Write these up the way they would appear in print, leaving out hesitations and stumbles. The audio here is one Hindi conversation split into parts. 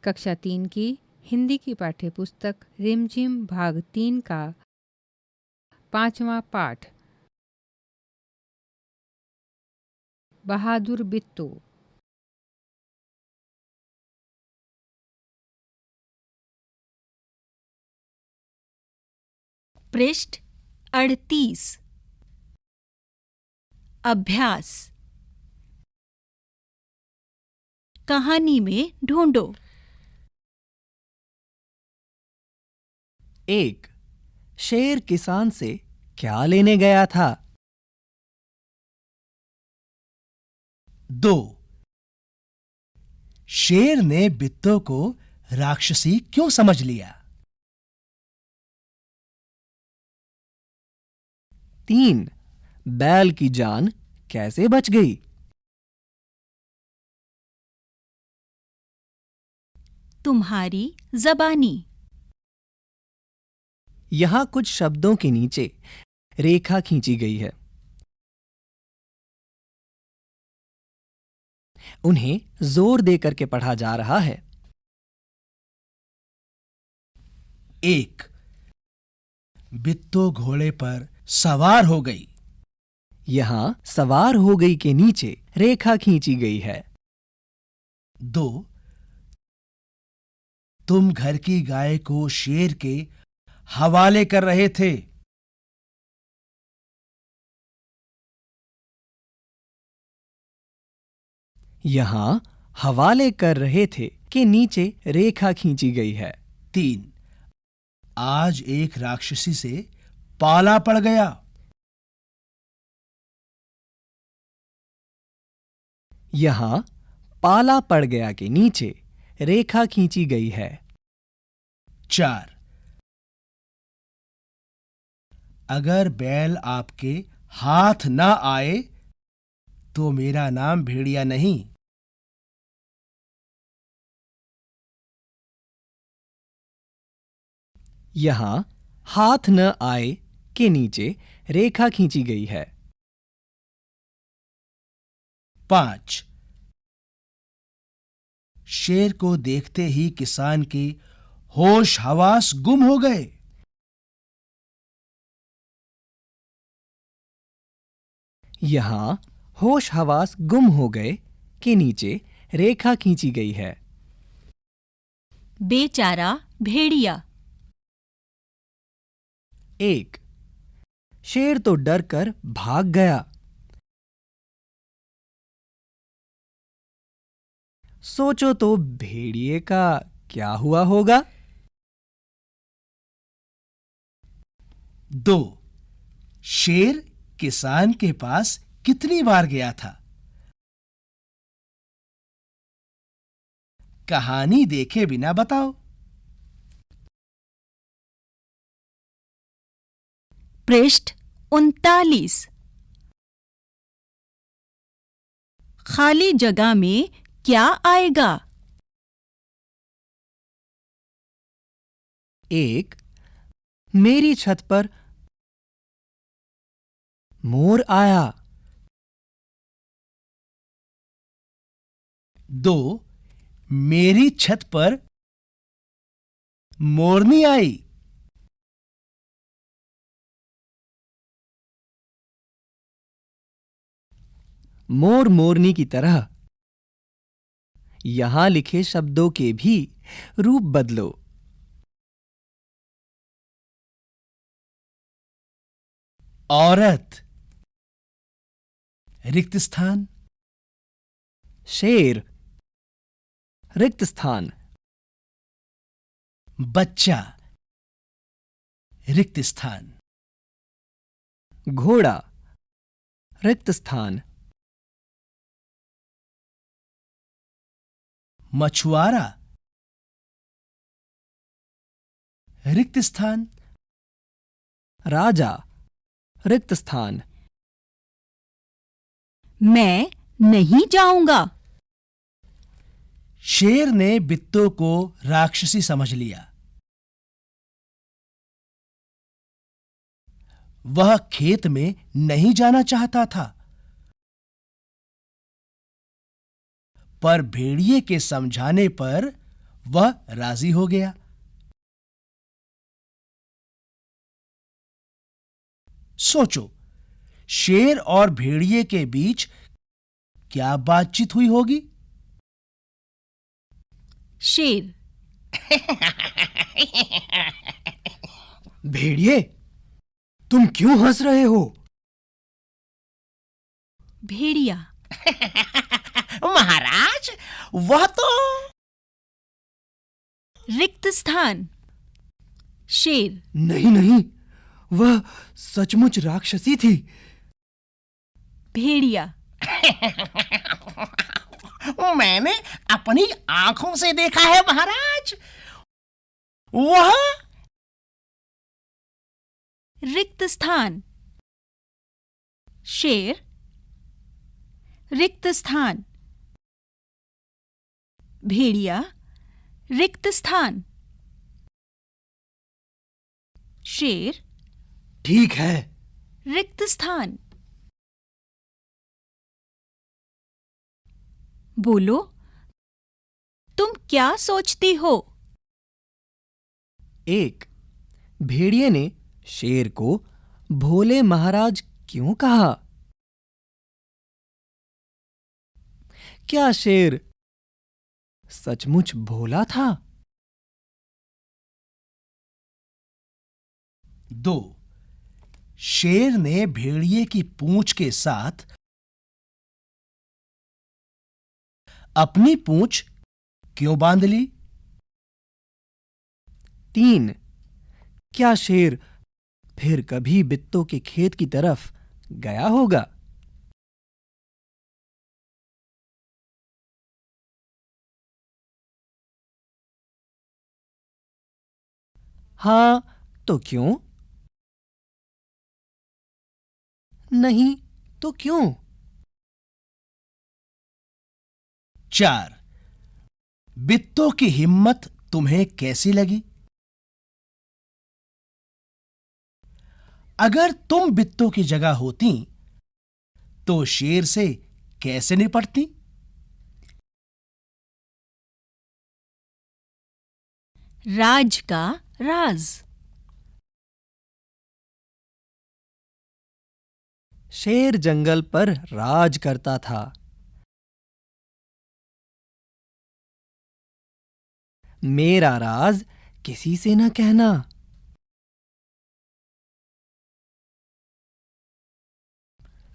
कक्षा 3 की हिंदी की पाठ्यपुस्तक रिमझिम भाग 3 का 5वां पाठ बहादुर बिट्टू। पृष्ठ 38। अभ्यास। कहानी में ढूंढो। 1. शेर किसान से क्या लेने गया था? 2. शेर ने बिट्टू को राक्षसी क्यों समझ लिया? 3. बैल की जान कैसे बच गई? तुम्हारी ज़बानी। यहां कुछ शब्दों के नीचे रेखा खींची गई है। उन्हें जोर देकर के पढ़ा जा रहा है। 1. बिट्टू घोड़े पर सवार हो गई। यहां सवार हो गई के नीचे रेखा खींची गई है। 2. तुम घर की गाय को शेर के हवाले कर रहे थे। यहां हवाले कर रहे थे के नीचे रेखा खींची गई है। 3. आज एक राक्षसी से पाला पड़ गया। यहां पाला पड़ गया के नीचे रेखा खींची गई है। 4. अगर बैल आपके हाथ ना आए तो मेरा नाम भेड़िया नहीं। यहां हाथ न आए के नीचे रेखा खींची गई है। 5. शेर को देखते ही किसान के होश हवास गुम हो गए। यहां होश हवास गुम हो गए के नीचे रेखा खींची गई है। बेचारा भेड़िया। 1. शेर तो डर कर भाग गया। सोचो तो भेड़िए का क्या हुआ होगा? 2. शेर किसान के पास कितनी बार गया था? कहानी देखे बिना बताओ। पृष्ठ 39। खाली जगह में क्या आएगा? 1. मेरी छत पर मोर आया। 2. मेरी छत पर मोरनी आई। 'मोर मोरनी की तरह' यहां लिखे शब्दों के भी रूप बदलो। औरत, रिक्त स्थान। शेर, रिक्त स्थान। बच्चा, रिक्त स्थान। घोड़ा, रिक्त स्थान। मछुआरा, रिक्त स्थान। राजा, रिक्त स्थान। मैं नहीं जाऊंगा। शेर ने बिट्टू को राक्षसी समझ लिया। वह खेत में नहीं जाना चाहता था, पर भेड़िए के समझाने पर वह राजी हो गया। सोचो, शेर और भेड़िए के बीच क्या बातचीत हुई होगी? शेर, भेड़िए, तुम क्यों हंस रहे हो? भेड़िया, महाराज, वह तो रिक्त स्थान। शेर, नहीं नहीं, वह सचमुच राक्षसी थी। भेड़िया, मैंने अपनी आंखों से देखा है महाराज। वह रिक्त स्थान। शेर, रिक्त स्थान। भेड़िया, रिक्त स्थान। शेर, ठीक है। रिक्त स्थान। बोलो, तुम क्या सोचती हो? 1. भेड़िए ने शेर को भोले महाराज क्यों कहा? क्या शेर सचमुच भोला था? 2. शेर ने भेड़िए की पूंछ के साथ अपनी पूंछ क्यों बांध ली? 3. क्या शेर फिर कभी बित्तों के खेत की तरफ गया होगा? हाँ तो क्यों? नहीं तो क्यों? 4. बित्तों की हिम्मत तुम्हें कैसी लगी? अगर तुम बित्तों की जगह होती तो शेर से कैसे निपटती? राज का राज। शेर जंगल पर राज करता था। मेरा राज किसी से न कहना।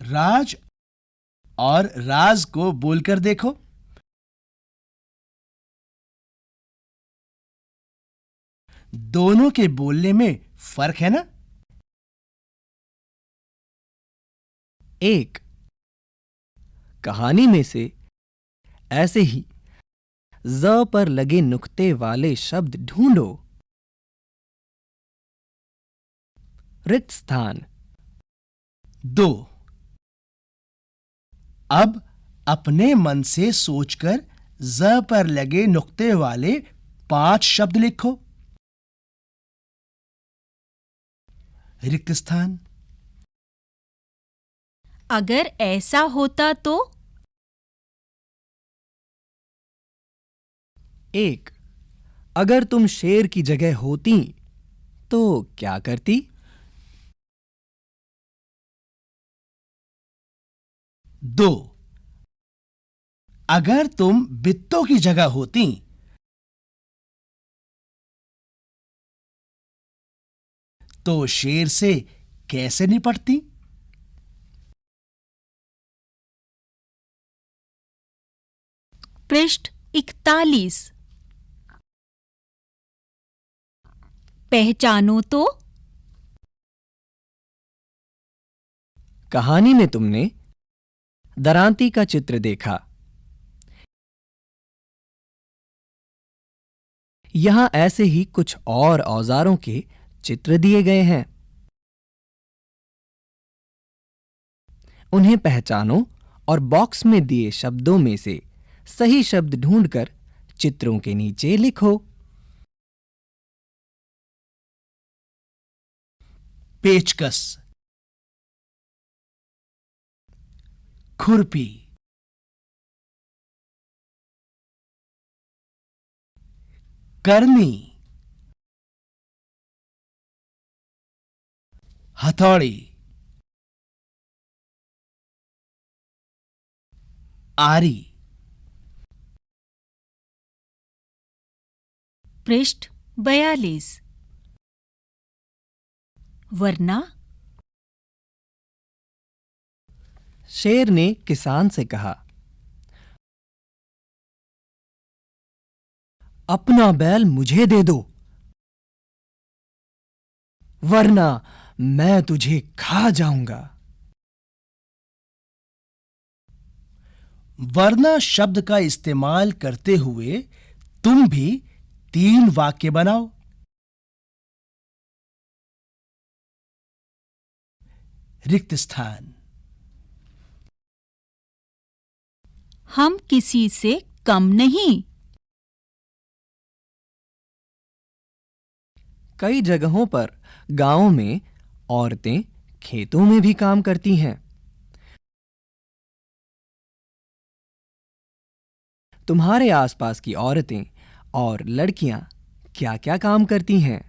राज और राज को बोलकर देखो। दोनों के बोलने में फर्क है ना? 1. कहानी में से ऐसे ही ज पर लगे नुक्ते वाले शब्द ढूंढो। रिक्त स्थान। 2. अब अपने मन से सोचकर ज पर लगे नुक्ते वाले 5 शब्द लिखो। रिक्त स्थान। अगर ऐसा होता तो? 1. अगर तुम शेर की जगह होती तो क्या करती? 2. अगर तुम बित्तों की जगह होती तो शेर से कैसे निपटती? पृष्ठ 41। पहचानो तो? कहानी में तुमने दरांती का चित्र देखा। यहां ऐसे ही कुछ और औजारों के चित्र दिए गए हैं। उन्हें पहचानो और बॉक्स में दिए शब्दों में से सही शब्द ढूंढकर चित्रों के नीचे लिखो। पेचकस, खुरपी, करनी, हथौड़ी, आरी। पृष्ठ 42। वरना शेर ने किसान से कहा, अपना बैल मुझे दे दो, वरना मैं तुझे खा जाऊंगा। वरना शब्द का इस्तेमाल करते हुए तुम भी 3 वाक्य बनाओ। रिक्त स्थान। हम किसी से कम नहीं। कई जगहों पर गांवों में औरतें खेतों में भी काम करती हैं। तुम्हारे आसपास की औरतें और लड़कियां क्या-क्या काम करती हैं?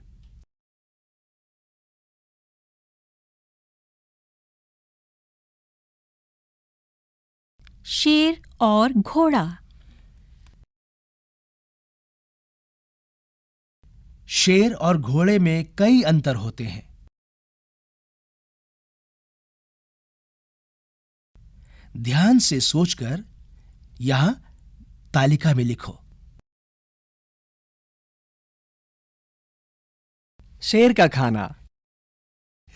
शेर और घोड़ा। शेर और घोड़े में कई अंतर होते हैं। ध्यान से सोचकर यहां तालिका में लिखो। शेर का खाना,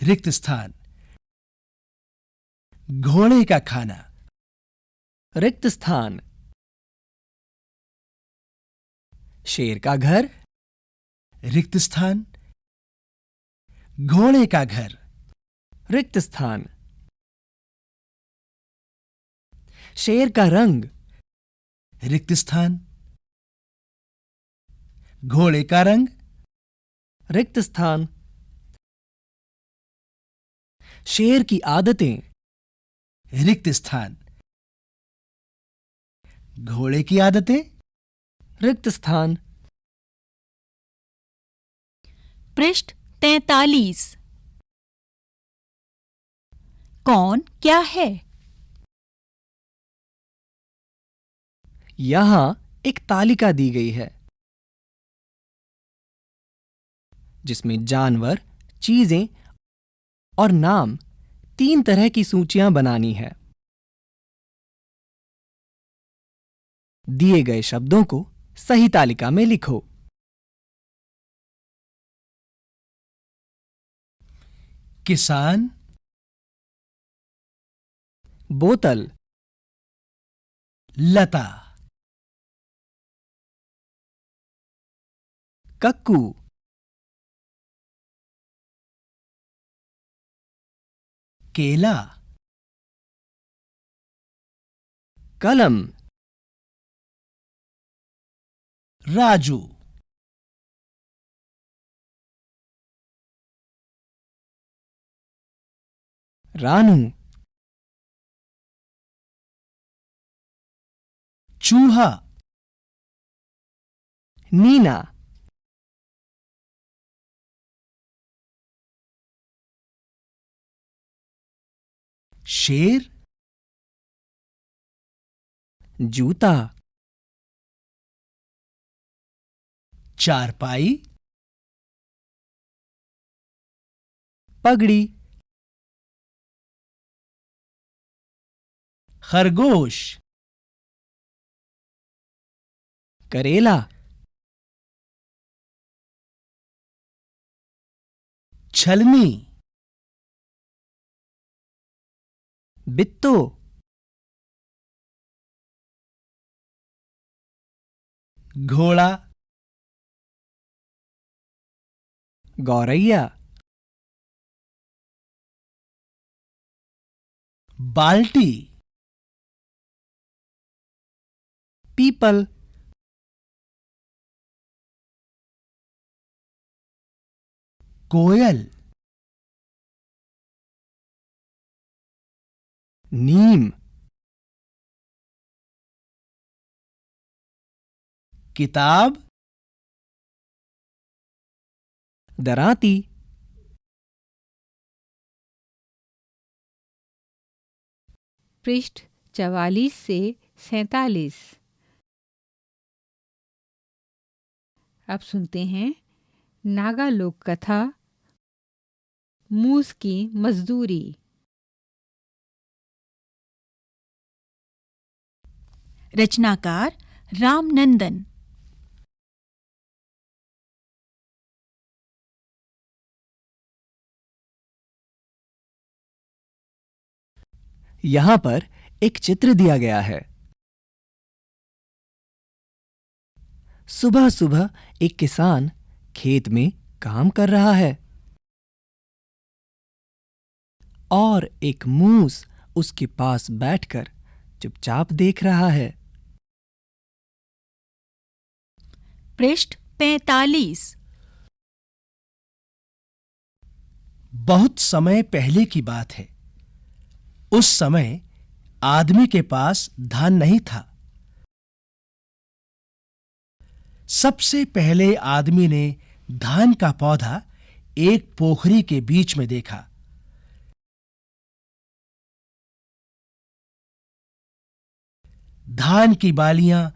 रिक्त स्थान। घोड़े का खाना, रिक्त स्थान। शेर का घर, रिक्त स्थान। घोड़े का घर, रिक्त स्थान। शेर का रंग, रिक्त स्थान। घोड़े का रंग, रिक्त स्थान। शेर की आदतें, रिक्त स्थान। घोड़े की आदतें, रिक्त स्थान। पृष्ठ 43। कौन क्या है? यहां एक तालिका दी गई है जिसमें जानवर, चीजें और नाम 3 तरह की सूचियां बनानी है। दिए गए शब्दों को सही तालिका में लिखो। किसान, बोतल, लता, कक्कू, केला, कलम, राजू, रानू, चूहा, नीना, शेर, जूता, चारपाई, पगड़ी, खरगोश, करेला, छलनी, बित्तो, घोड़ा, गौरैया, बाल्टी, पीपल, कोयल, नीम, किताब, दरांती। पृष्ठ 44 से 47। अब सुनते हैं नागा लोक कथा मूस की मजदूरी। रचनाकार रामनंदन। यहां पर एक चित्र दिया गया है। सुबह सुबह एक किसान खेत में काम कर रहा है और एक मूस उसके पास बैठकर चुपचाप देख रहा है। पृष्ठ 45। बहुत समय पहले की बात है। उस समय आदमी के पास धान नहीं था। सबसे पहले आदमी ने धान का पौधा एक पोखरी के बीच में देखा। धान की बालियां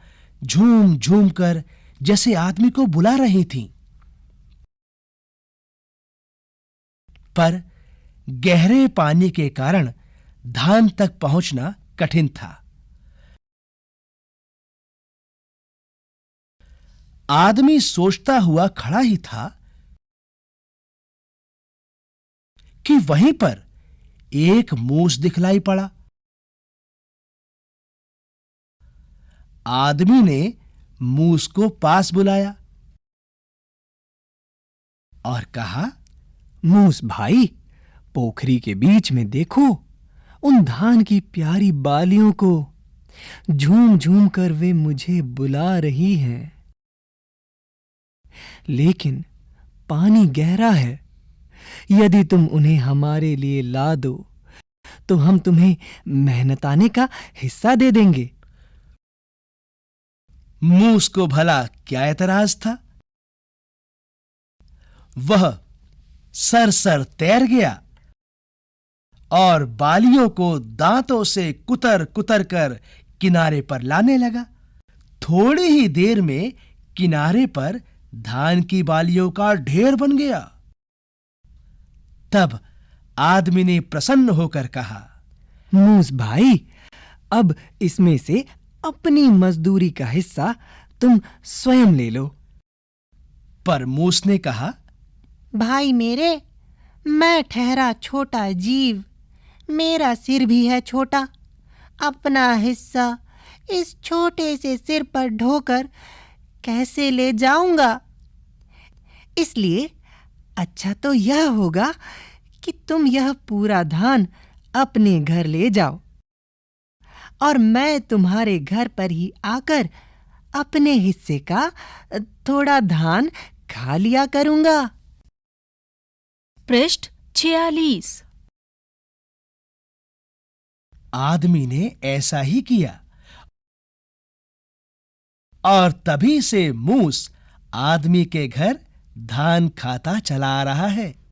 झूम झूम कर जैसे आदमी को बुला रही थीं। पर गहरे पानी के कारण धान तक पहुंचना कठिन था। आदमी सोचता हुआ खड़ा ही था कि वहीं पर एक मूस दिखलाई पड़ा। आदमी ने मूस को पास बुलाया और कहा, मूस भाई, पोखरी के बीच में देखो, उन धान की प्यारी बालियों को। झूम झूम कर वे मुझे बुला रही हैं। लेकिन पानी गहरा है। यदि तुम उन्हें हमारे लिए ला दो तो हम तुम्हें मेहनताने का हिस्सा दे देंगे। मूस को भला क्या एतराज था। वह सरसर तैर गया और बालियों को दांतों से कुतर कुतर कर किनारे पर लाने लगा। थोड़ी ही देर में किनारे पर धान की बालियों का ढेर बन गया। तब आदमी ने प्रसन्न होकर कहा, मूस भाई, अब इसमें से अपनी मजदूरी का हिस्सा तुम स्वयं ले लो। पर मूस ने कहा, भाई मेरे, मैं ठहरा छोटा जीव, मेरा सिर भी है छोटा। अपना हिस्सा इस छोटे से सिर पर ढोकर कैसे ले जाऊंगा। इसलिए अच्छा तो यह होगा कि तुम यह पूरा धान अपने घर ले जाओ और मैं तुम्हारे घर पर ही आकर अपने हिस्से का थोड़ा धान खा लिया करूंगा। पृष्ठ 46। आदमी ने ऐसा ही किया और तभी से मूस आदमी के घर धान खाता चला आ रहा है।